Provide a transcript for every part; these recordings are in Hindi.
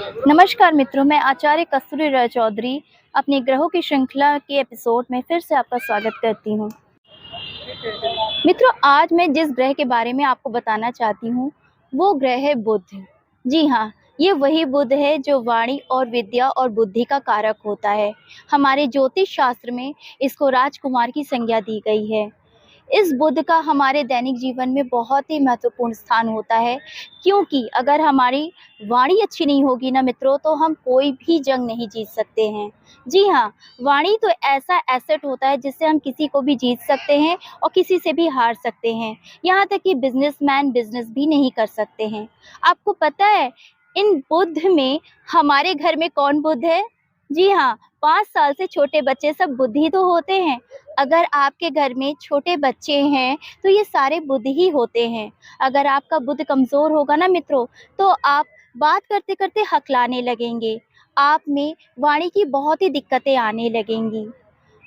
नमस्कार मित्रों, मैं आचार्य कस्तूरी राय चौधरी अपने ग्रहों की श्रृंखला के एपिसोड में फिर से आपका स्वागत करती हूँ। मित्रों, आज मैं जिस ग्रह के बारे में आपको बताना चाहती हूँ वो ग्रह है बुध। जी हाँ, ये वही बुध है जो वाणी और विद्या और बुद्धि का कारक होता है। हमारे ज्योतिष शास्त्र में इसको राजकुमार की संज्ञा दी गई है। इस बुध का हमारे दैनिक जीवन में बहुत ही महत्वपूर्ण स्थान होता है, क्योंकि अगर हमारी वाणी अच्छी नहीं होगी ना मित्रों, तो हम कोई भी जंग नहीं जीत सकते हैं। जी हाँ, वाणी तो ऐसा एसेट होता है जिससे हम किसी को भी जीत सकते हैं और किसी से भी हार सकते हैं। यहाँ तक कि बिजनेसमैन बिजनेस भी नहीं कर सकते हैं। आपको पता है इन बुध में हमारे घर में कौन बुध है? जी हाँ, 5 साल से छोटे बच्चे सब बुध ही तो होते हैं। अगर आपके घर में छोटे बच्चे हैं तो ये सारे बुध ही होते हैं। अगर आपका बुध कमज़ोर होगा ना मित्रों, तो आप बात करते करते हकलाने लगेंगे, आप में वाणी की बहुत ही दिक्कतें आने लगेंगी।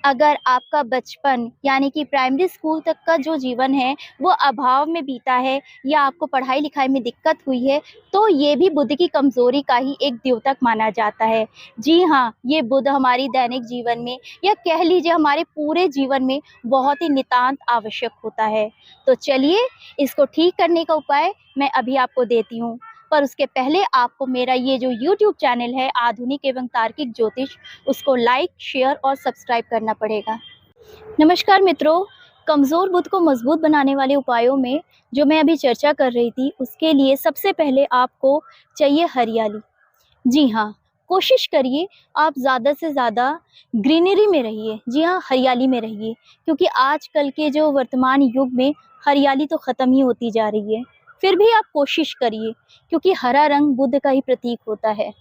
अगर आपका बचपन यानी कि प्राइमरी स्कूल तक का जो जीवन है वो अभाव में बीता है या आपको पढ़ाई लिखाई में दिक्कत हुई है, तो ये भी बुध की कमज़ोरी का ही एक द्योतक माना जाता है। जी हाँ, ये बुध हमारी दैनिक जीवन में या कह लीजिए हमारे पूरे जीवन में बहुत ही नितांत आवश्यक होता है। तो चलिए, इसको ठीक करने का उपाय मैं अभी आपको देती हूँ। पर उसके पहले आपको मेरा ये जो यूट्यूब चैनल है आधुनिक एवं तार्किक ज्योतिष, उसको लाइक, शेयर और सब्सक्राइब करना पड़ेगा। नमस्कार मित्रों, कमज़ोर बुध को मजबूत बनाने वाले उपायों में जो मैं अभी चर्चा कर रही थी, उसके लिए सबसे पहले आपको चाहिए हरियाली। जी हाँ, कोशिश करिए आप ज़्यादा से ज़्यादा ग्रीनरी में रहिए। जी हाँ, हरियाली में रहिए, क्योंकि आजकल के जो वर्तमान युग में हरियाली तो ख़त्म ही होती जा रही है। फिर भी आप कोशिश करिए, क्योंकि हरा रंग बुध का ही प्रतीक होता है।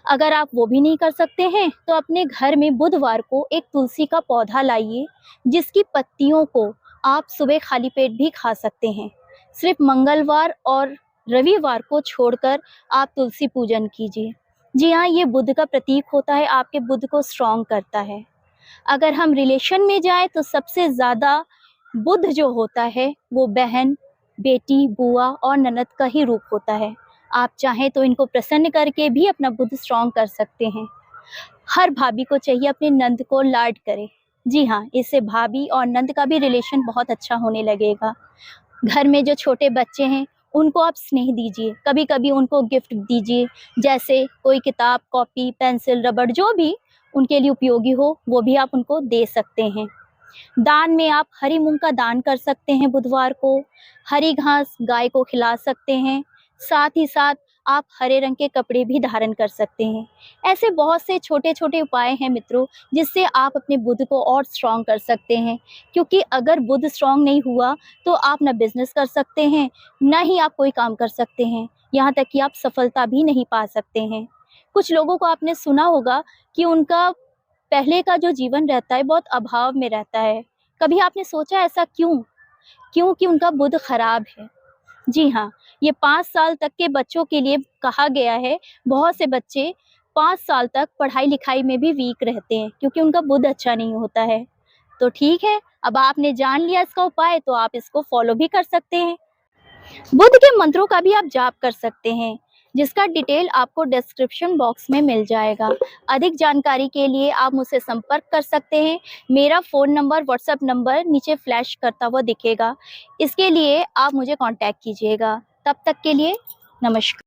अगर आप वो भी नहीं कर सकते हैं तो अपने घर में बुधवार को एक तुलसी का पौधा लाइए, जिसकी पत्तियों को आप सुबह खाली पेट भी खा सकते हैं। सिर्फ मंगलवार और रविवार को छोड़कर आप तुलसी पूजन कीजिए। जी हाँ, ये बुध का प्रतीक होता है, आपके बुध को स्ट्रॉन्ग करता है। अगर हम रिलेशन में जाएं तो सबसे ज़्यादा बुध जो होता है वो बहन, बेटी, बुआ और ननद का ही रूप होता है। आप चाहें तो इनको प्रसन्न करके भी अपना बुध स्ट्रॉन्ग कर सकते हैं। हर भाभी को चाहिए अपने नंद को लाड करे। जी हाँ, इससे भाभी और नंद का भी रिलेशन बहुत अच्छा होने लगेगा। घर में जो छोटे बच्चे हैं उनको आप स्नेह दीजिए, कभी कभी उनको गिफ्ट दीजिए, जैसे कोई किताब, कॉपी, पेंसिल, रबड़, जो भी उनके लिए उपयोगी हो वो भी आप उनको दे सकते हैं। दान में आप हरी मूंग का दान कर सकते हैं बुधवार को, हरी घास गाय को खिला सकते हैं, साथ ही साथ आप हरे रंग के कपड़े भी धारण कर सकते हैं। ऐसे बहुत से छोटे छोटे उपाय हैं मित्रों, जिससे आप अपने बुध को और स्ट्रॉन्ग कर सकते हैं। क्योंकि अगर बुध स्ट्रॉन्ग नहीं हुआ तो आप ना बिजनेस कर सकते हैं, ना ही आप कोई काम कर सकते हैं, यहाँ तक कि आप सफलता भी नहीं पा सकते हैं। कुछ लोगों को आपने सुना होगा कि उनका पहले का जो जीवन रहता है बहुत अभाव में रहता है। कभी आपने सोचा ऐसा क्यों? क्योंकि उनका बुध खराब है। जी हाँ, ये 5 साल तक के बच्चों के लिए कहा गया है। बहुत से बच्चे 5 साल तक पढ़ाई लिखाई में भी वीक रहते हैं, क्योंकि उनका बुध अच्छा नहीं होता है। तो ठीक है, अब आपने जान लिया इसका उपाय, तो आप इसको फॉलो भी कर सकते हैं। बुध के मंत्रों का भी आप जाप कर सकते हैं, जिसका डिटेल आपको डिस्क्रिप्शन बॉक्स में मिल जाएगा। अधिक जानकारी के लिए आप मुझसे संपर्क कर सकते हैं। मेरा फ़ोन नंबर, व्हाट्सएप नंबर नीचे फ्लैश करता हुआ दिखेगा। इसके लिए आप मुझे कांटेक्ट कीजिएगा। तब तक के लिए नमस्कार।